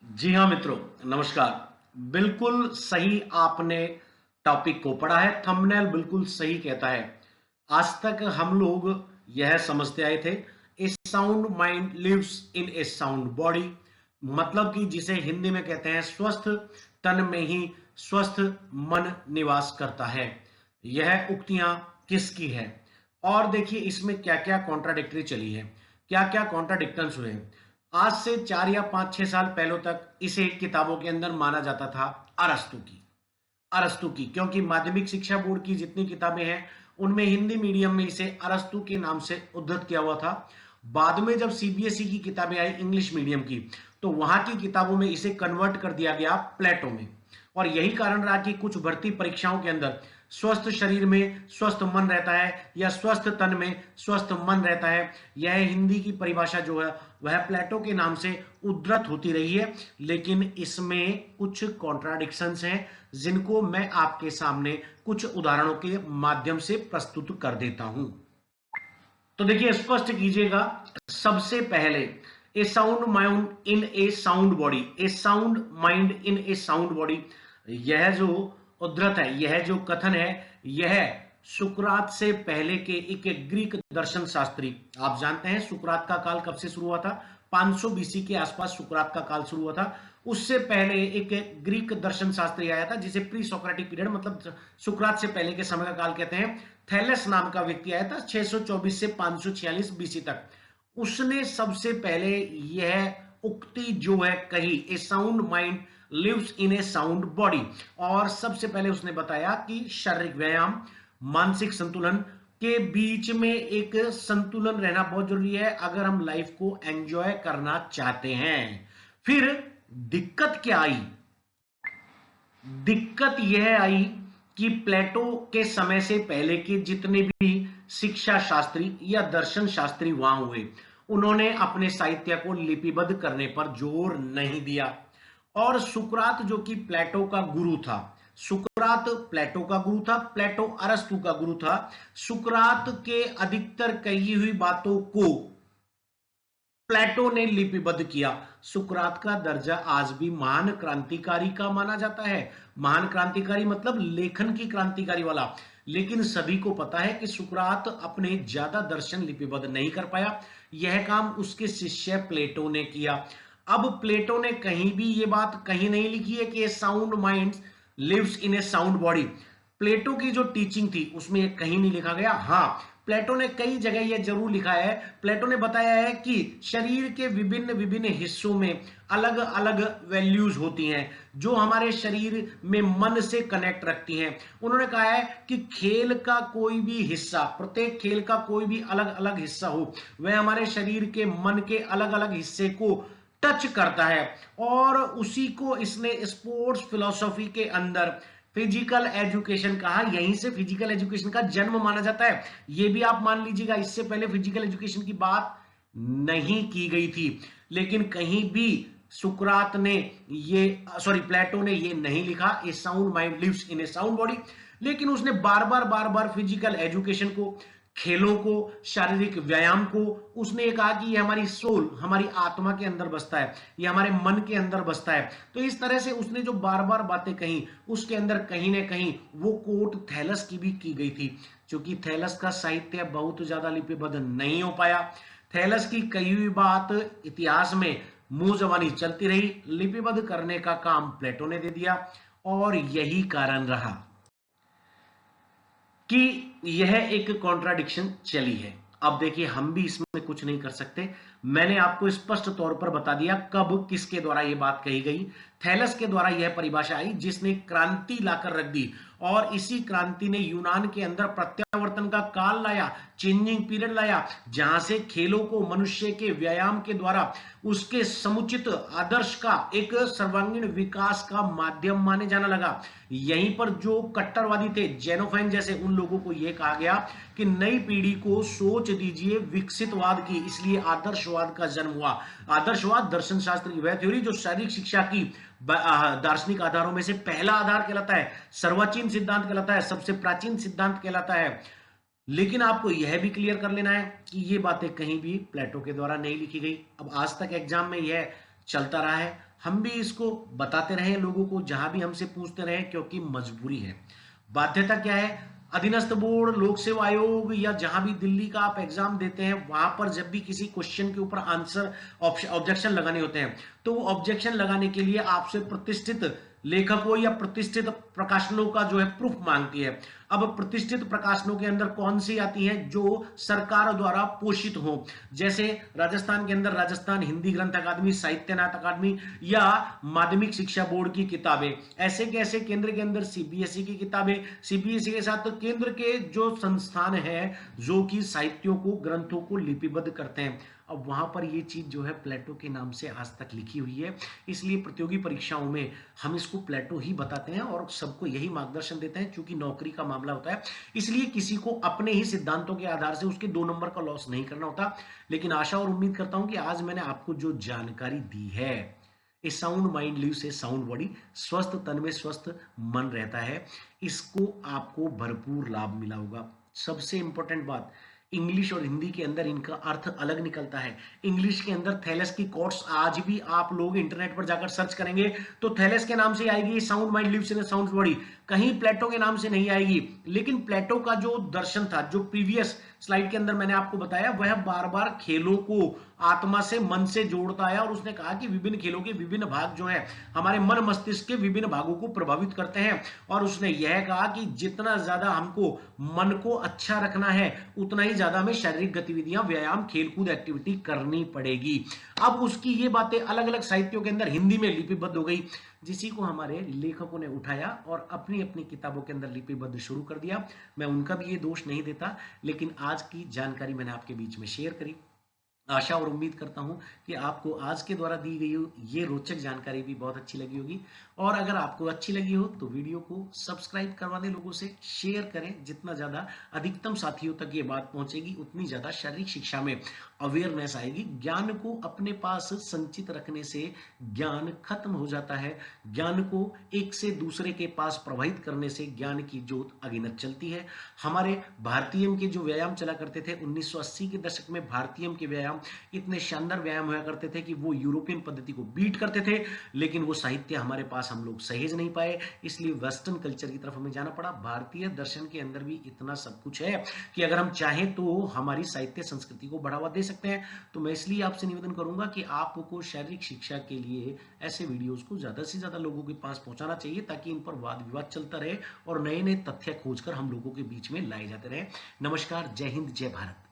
जी हाँ मित्रों, नमस्कार। बिल्कुल सही आपने टॉपिक को पढ़ा है, थंबनेल बिल्कुल सही कहता है। आज तक हम लोग यह समझते आए थे, a sound mind lives in a sound body. मतलब कि जिसे हिंदी में कहते हैं स्वस्थ तन में ही स्वस्थ मन निवास करता है। यह उक्तियां किसकी है? और देखिए इसमें क्या क्या कॉन्ट्राडिक्टरी चली है, क्या क्या कॉन्ट्राडिक्टन्स हुए हैं। आज से 4 या 5-6 साल पहले तक इसे किताबों के अंदर माना जाता था अरस्तु की, क्योंकि माध्यमिक शिक्षा बोर्ड की जितनी किताबें हैं उनमें हिंदी मीडियम में इसे अरस्तु के नाम से उद्धृत किया हुआ था। बाद में जब सीबीएसई की किताबें आई इंग्लिश मीडियम की, तो वहां की किताबों में इसे कन्वर्ट कर दिया गया प्लेटो में। और यही कारण रहा कि कुछ भर्ती परीक्षाओं के अंदर स्वस्थ शरीर में स्वस्थ मन रहता है या स्वस्थ तन में स्वस्थ मन रहता है, यह हिंदी की परिभाषा जो है वह प्लेटो के नाम से उद्धृत होती रही है। लेकिन इसमें कुछ कॉन्ट्राडिक्शंस हैं जिनको मैं आपके सामने कुछ उदाहरणों के माध्यम से प्रस्तुत कर देता हूं। तो देखिए स्पष्ट कीजिएगा, सबसे पहले a sound mind in a sound body, a sound mind in a sound body, यह जो उद्धृत है, यह जो कथन है, यह सुकरात से पहले के एक ग्रीक दर्शन शास्त्री, आप जानते हैं सुकरात का काल कब से शुरू हुआ था? 500 बीसी के आसपास सुकरात का काल शुरू हुआ था। उससे पहले एक ग्रीक दर्शन शास्त्री आया था जिसे प्री सोक्रेटिक पीरियड, मतलब सुकरात से पहले के समय का काल कहते हैं। थैलेस नाम का व्यक्ति आया था 624 से 546 बीसी तक। उसने सबसे पहले यह उक्ति जो है कही, a sound mind lives in a sound body. और सबसे पहले उसने बताया कि शारीरिक व्यायाम, मानसिक संतुलन के बीच में एक संतुलन रहना बहुत जरूरी है अगर हम लाइफ को एंजॉय करना चाहते हैं। फिर दिक्कत क्या आई? दिक्कत यह आई कि प्लेटो के समय से पहले के जितने भी शिक्षा शास्त्री या दर्शन शास्त्री वहां हुए, उन्होंने अपने साहित्य को लिपिबद्ध करने पर जोर नहीं दिया। और सुकरात जो कि प्लेटो का गुरु था, सुकरात प्लेटो का गुरु था, प्लेटो अरस्तु का गुरु था। सुकरात के अधिकतर कही हुई बातों को प्लेटो ने लिपिबद्ध किया। सुकरात का दर्जा आज भी महान क्रांतिकारी का माना जाता है। महान क्रांतिकारी मतलब लेखन की क्रांतिकारी वाला। लेकिन सभी को पता है कि सुकरात अपने ज्यादा दर्शन लिपिबद्ध नहीं कर पाया, यह काम उसके शिष्य प्लेटो ने किया। अब प्लेटो ने कहीं भी ये बात कहीं नहीं लिखी है कि a sound mind lives in a sound body. Plato की जो टीचिंग थी उसमें कहीं नहीं लिखा गया। हाँ, प्लेटो ने कई जगह यह जरूर लिखा है, प्लेटो ने बताया है कि शरीर के विभिन्न विभिन्न हिस्सों में अलग अलग वैल्यूज होती हैं जो हमारे शरीर में मन से कनेक्ट रखती हैं। उन्होंने कहा है कि खेल का कोई भी हिस्सा, प्रत्येक खेल का कोई भी अलग अलग हिस्सा हो, वह हमारे शरीर के मन के अलग अलग हिस्से को टच करता है। और उसी को इसने स्पोर्ट्स फिलॉसफी के अंदर फिजिकल एजुकेशन कहा। यहीं से फिजिकल एजुकेशन का जन्म माना जाता है। यह भी आप मान लीजिएगा, इससे पहले फिजिकल एजुकेशन की बात नहीं की गई थी। लेकिन कहीं भी सुकरात ने ये, सॉरी, प्लेटो ने ये नहीं लिखा a sound mind lives in a sound body. लेकिन उसने बार बार फिजिकल एजुकेशन को, खेलों को, शारीरिक व्यायाम को, उसने ये कहा कि ये हमारी सोल, हमारी आत्मा के अंदर बसता है, ये हमारे मन के अंदर बसता है। तो इस तरह से उसने जो बार बार बातें कही, उसके अंदर कहीं ना कहीं वो कोट थैलस की भी की गई थी। क्योंकि थैलस का साहित्य बहुत ज्यादा लिपिबद्ध नहीं हो पाया। थैलस की कही हुई बात इतिहास में मुंह जबानी चलती रही, लिपिबद्ध करने का काम प्लेटो ने दे दिया। और यही कारण रहा कि यह एक कॉन्ट्राडिक्शन चली है। अब देखिए हम भी इसमें कुछ नहीं कर सकते। मैंने आपको स्पष्ट तौर पर बता दिया कब किसके द्वारा यह बात कही गई। थैलस के द्वारा यह परिभाषा आई जिसने क्रांति लाकर रख दी। और इसी क्रांति ने यूनान के अंदर प्रत्यावर्तन का काल लाया, चेंजिंग पीरियड लाया, जहां से खेलों को मनुष्य के व्यायाम के द्वारा उसके समुचित आदर्श का एक सर्वांगीण विकास का माध्यम माने जाना लगा। यहीं पर जो कट्टरवादी थे, जेनोफाइन जैसे, उन लोगों को यह कहा गया कि नई पीढ़ी को सोच दीजिए विकसितवाद की, इसलिए आदर्शवाद का जन्म हुआ। आदर्शवाद दर्शन शास्त्र की वह थ्योरी जो शारीरिक शिक्षा की दार्शनिक आधारों में से पहला आधार कहलाता है, सर्वाचीन सिद्धांत कहलाता है, सबसे प्राचीन सिद्धांत कहलाता है। लेकिन आपको यह भी क्लियर कर लेना है कि ये बातें कहीं भी प्लेटो के द्वारा नहीं लिखी गई। अब आज तक एग्जाम में यह चलता रहा है। हम भी इसको बताते रहे लोगों को, जहां भी हमसे पूछते रहे, क्योंकि मजबूरी है। बाध्यता क्या है? अधीनस्थ बोर्ड, लोक सेवा आयोग या जहां भी दिल्ली का आप एग्जाम देते हैं, वहां पर जब भी किसी क्वेश्चन के ऊपर आंसर ऑब्जेक्शन लगाने होते हैं, तो वो ऑब्जेक्शन लगाने के लिए आपसे प्रतिष्ठित लेखकों या प्रतिष्ठित प्रकाशनों का जो है प्रूफ मांगती है। अब प्रतिष्ठित प्रकाशनों के अंदर कौन सी आती हैं? जो सरकार द्वारा पोषित हो, जैसे राजस्थान के अंदर राजस्थान हिंदी ग्रंथ अकादमी, साहित्यनाथ अकादमी या माध्यमिक शिक्षा बोर्ड की किताबें। ऐसे के ऐसे केंद्र के अंदर सीबीएसई की किताबें, सीबीएसई के साथ तो केंद्र के जो संस्थान है जो कि साहित्यों को, ग्रंथों को लिपिबद्ध करते हैं, अब वहां पर ये चीज जो है प्लेटो के नाम से आज तक लिखी हुई है। इसलिए प्रतियोगी परीक्षाओं में हम इसको प्लेटो ही बताते हैं और सबको यही मार्गदर्शन देते हैं, क्योंकि नौकरी का मामला होता है। इसलिए किसी को अपने ही सिद्धांतों के आधार से उसके 2 नंबर का लॉस नहीं करना होता। लेकिन आशा और उम्मीद करता हूं कि आज मैंने आपको जो जानकारी दी है, ए साउंड माइंड लिव से साउंड बॉडी, स्वस्थ तन में स्वस्थ मन रहता है, इसको आपको भरपूर लाभ मिला होगा। सबसे इंपॉर्टेंट बात, इंग्लिश और हिंदी के अंदर इनका अर्थ अलग निकलता है। इंग्लिश के अंदर थैलेस की कोट्स आज भी आप लोग इंटरनेट पर जाकर सर्च करेंगे तो थैलेस के नाम से आएगी, sound mind lives in sound body, कहीं प्लेटो के नाम से नहीं आएगी। लेकिन प्लेटो का जो दर्शन था, जो प्रीवियस स्लाइड के अंदर मैंने आपको बताया, वह बार बार खेलों को आत्मा से, मन से जोड़ता है। और उसने कहा कि विभिन्न खेलों के विभिन्न भाग जो है हमारे मन मस्तिष्क के विभिन्न भागों को प्रभावित करते हैं। और उसने यह कहा कि जितना ज्यादा हमको मन को अच्छा रखना है, उतना ही ज्यादा हमें शारीरिक गतिविधियां, व्यायाम, खेलकूद एक्टिविटी करनी पड़ेगी। अब उसकी ये बातें अलग अलग साहित्यों के अंदर हिंदी में लिपिबद्ध हो गई, जिसी को हमारे लेखकों ने उठाया और अपनी अपनी किताबों के अंदर लिपिबद्ध शुरू कर दिया। मैं उनका भी ये दोष नहीं देता, लेकिन आज की जानकारी मैंने आपके बीच में शेयर करी। आशा और उम्मीद करता हूं कि आपको आज के द्वारा दी गई ये रोचक जानकारी भी बहुत अच्छी लगी होगी। और अगर आपको अच्छी लगी हो तो वीडियो को सब्सक्राइब करवा दें, लोगों से शेयर करें। जितना ज़्यादा अधिकतम साथियों तक ये बात पहुंचेगी, उतनी ज़्यादा शारीरिक शिक्षा में अवेयरनेस आएगी। ज्ञान को अपने पास संचित रखने से ज्ञान खत्म हो जाता है। ज्ञान को एक से दूसरे के पास प्रवाहित करने से ज्ञान की ज्योत अगिनत चलती है। हमारे भारतीयम के जो व्यायाम चला करते थे 1980 के दशक में, भारतीयम के व्यायाम इतने शानदार व्यायाम हुआ करते थे कि वो यूरोपियन पद्धति को बीट करते थे। लेकिन वो साहित्य हमारे पास हम लोग सहेज नहीं पाए, इसलिए वेस्टर्न कल्चर की तरफ हमें जाना पड़ा। भारतीय दर्शन के अंदर भी इतना सब कुछ है कि अगर हम चाहें तो हमारी साहित्य संस्कृति को बढ़ावा दे सकते हैं। तो मैं इसलिए आपसे निवेदन करूंगा कि आपको शारीरिक शिक्षा के लिए ऐसे वीडियोस को ज्यादा से ज्यादा लोगों के पास पहुंचाना चाहिए, ताकि इन पर वाद विवाद चलता रहे और नए नए तथ्य खोजकर हम लोगों के बीच में लाए जाते रहे। नमस्कार, जय हिंद, जय भारत।